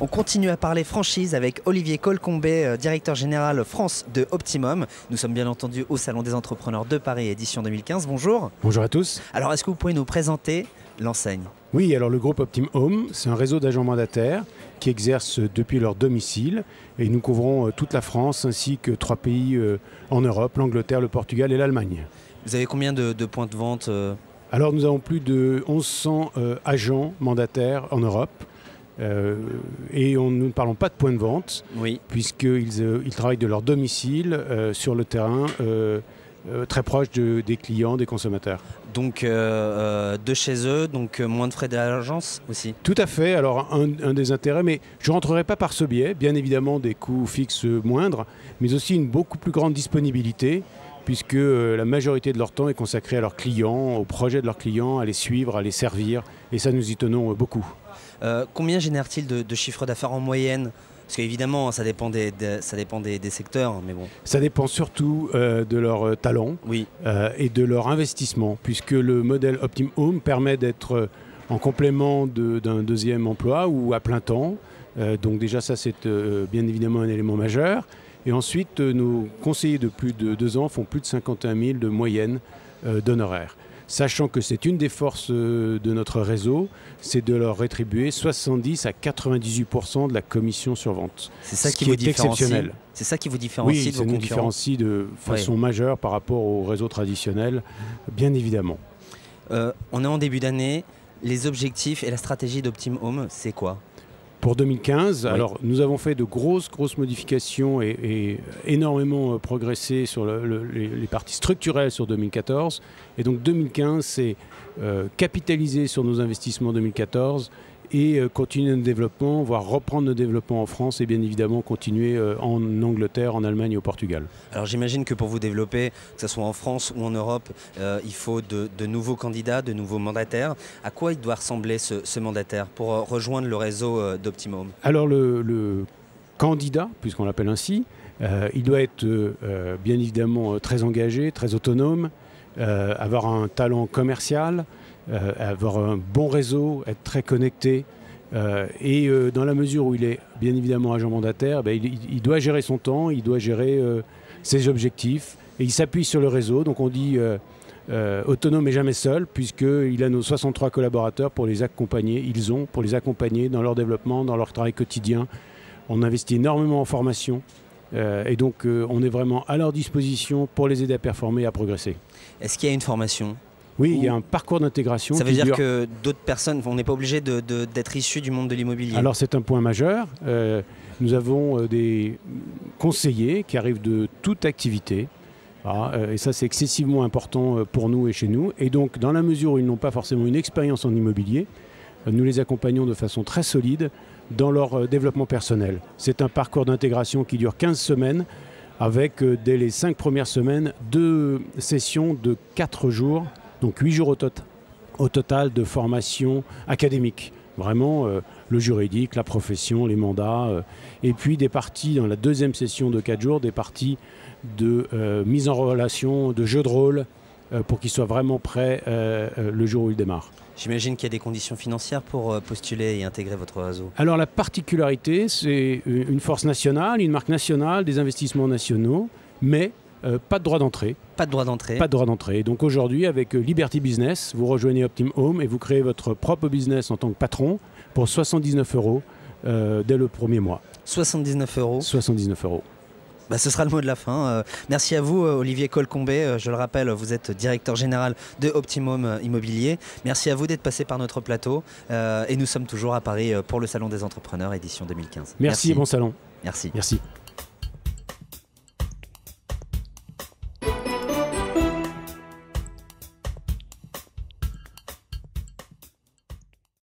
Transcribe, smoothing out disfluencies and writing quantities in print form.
On continue à parler franchise avec Olivier Colcombet, directeur général France de Optimum. Nous sommes bien entendu au Salon des Entrepreneurs de Paris, édition 2015. Bonjour. Bonjour à tous. Alors, est-ce que vous pouvez nous présenter l'enseigne ? Oui, alors le groupe Optim Home, c'est un réseau d'agents mandataires qui exercent depuis leur domicile et nous couvrons toute la France ainsi que 3 pays en Europe, l'Angleterre, le Portugal et l'Allemagne. Vous avez combien de points de vente ? Alors nous avons plus de 1100 agents mandataires en Europe. Et nous ne parlons pas de points de vente, oui, puisqu'ils travaillent de leur domicile sur le terrain, très proche des clients, des consommateurs. Donc de chez eux, donc moins de frais d'agence aussi. Tout à fait, alors un des intérêts, mais je ne rentrerai pas par ce biais, bien évidemment des coûts fixes moindres, mais aussi une beaucoup plus grande disponibilité, puisque la majorité de leur temps est consacrée à leurs clients, aux projets de leurs clients, à les suivre, à les servir, et ça nous y tenons beaucoup. Combien génère-t-il de chiffre d'affaires en moyenne ? Parce qu'évidemment, ça dépend des secteurs, mais bon. Ça dépend surtout de leur talent, oui, et de leur investissement, puisque le modèle Optim Home permet d'être en complément d'un deuxième emploi ou à plein temps. Donc déjà, ça c'est bien évidemment un élément majeur. Et ensuite, nos conseillers de plus de 2 ans font plus de 51 000 de moyenne d'honoraires. Sachant que c'est une des forces de notre réseau, c'est de leur rétribuer 70 à 98% de la commission sur vente. C'est ça qui vous différencie. Exceptionnel. C'est ça qui vous différencie de vos concurrents. Oui, ça nous différencie de façon majeure par rapport au réseau traditionnel, bien évidemment. On est en début d'année. Les objectifs et la stratégie d'Optim Home, c'est quoi ? Pour 2015, oui. Alors nous avons fait de grosses modifications et énormément progressé sur les parties structurelles sur 2014. Et donc 2015, c'est capitaliser sur nos investissements 2014 et continuer notre développement, voire reprendre nos développements en France et bien évidemment continuer en Angleterre, en Allemagne et au Portugal. Alors j'imagine que pour vous développer, que ce soit en France ou en Europe, il faut de nouveaux candidats, de nouveaux mandataires. À quoi il doit ressembler ce mandataire pour rejoindre le réseau d'Optim Home ? Alors le candidat, puisqu'on l'appelle ainsi, il doit être bien évidemment très engagé, très autonome, avoir un talent commercial, avoir un bon réseau, être très connecté et dans la mesure où il est bien évidemment agent mandataire, il doit gérer son temps, il doit gérer ses objectifs et il s'appuie sur le réseau. Donc on dit autonome et jamais seul, puisqu'il a nos 63 collaborateurs pour les accompagner, pour les accompagner dans leur développement, dans leur travail quotidien. On investit énormément en formation. Et donc on est vraiment à leur disposition pour les aider à performer et à progresser. Est-ce qu'il y a une formation ? Oui, il y a un parcours d'intégration. Ça veut dire que d'autres personnes, on n'est pas obligé d'être issu du monde de l'immobilier. Alors c'est un point majeur. Nous avons des conseillers qui arrivent de toute activité. Et ça c'est excessivement important pour nous et chez nous. Et donc dans la mesure où ils n'ont pas forcément une expérience en immobilier, nous les accompagnons de façon très solide dans leur développement personnel. C'est un parcours d'intégration qui dure 15 semaines avec dès les 5 premières semaines 2 sessions de 4 jours, donc 8 jours au total de formation académique. Vraiment le juridique, la profession, les mandats et puis des parties dans la 2e session de 4 jours, des parties de mise en relation, de jeux de rôle pour qu'ils soient vraiment prêts le jour où ils démarrent. J'imagine qu'il y a des conditions financières pour postuler et intégrer votre réseau. Alors la particularité, c'est une force nationale, une marque nationale, des investissements nationaux, mais pas de droit d'entrée. Pas de droit d'entrée. Pas de droit d'entrée. Donc aujourd'hui, avec Liberty Business, vous rejoignez Optim Home et vous créez votre propre business en tant que patron pour 79 € dès le premier mois. 79 €. 79 €. Ce sera le mot de la fin. Merci à vous, Olivier Colcombet. Je le rappelle, vous êtes directeur général de Optim Home Immobilier. Merci à vous d'être passé par notre plateau. Et nous sommes toujours à Paris pour le Salon des Entrepreneurs, édition 2015. Merci et bon salon. Merci. Merci.